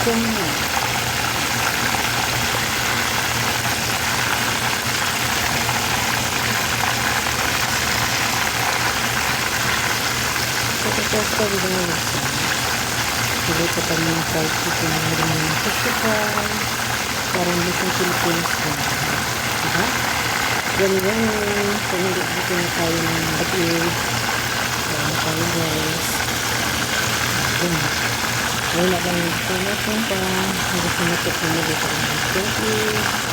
chicken na. Ito din yung isa. Sige pa pa mga fried chicken na rin yung festival. Parang lisang Philippines ko. Diba? Gani-gani. Pumili dito na tayo ng bag-aid. Ayan tayo guys. Ayan. Ngayon na lang dito natin pa. Hindi ko na ito pumili tayo. Thank you.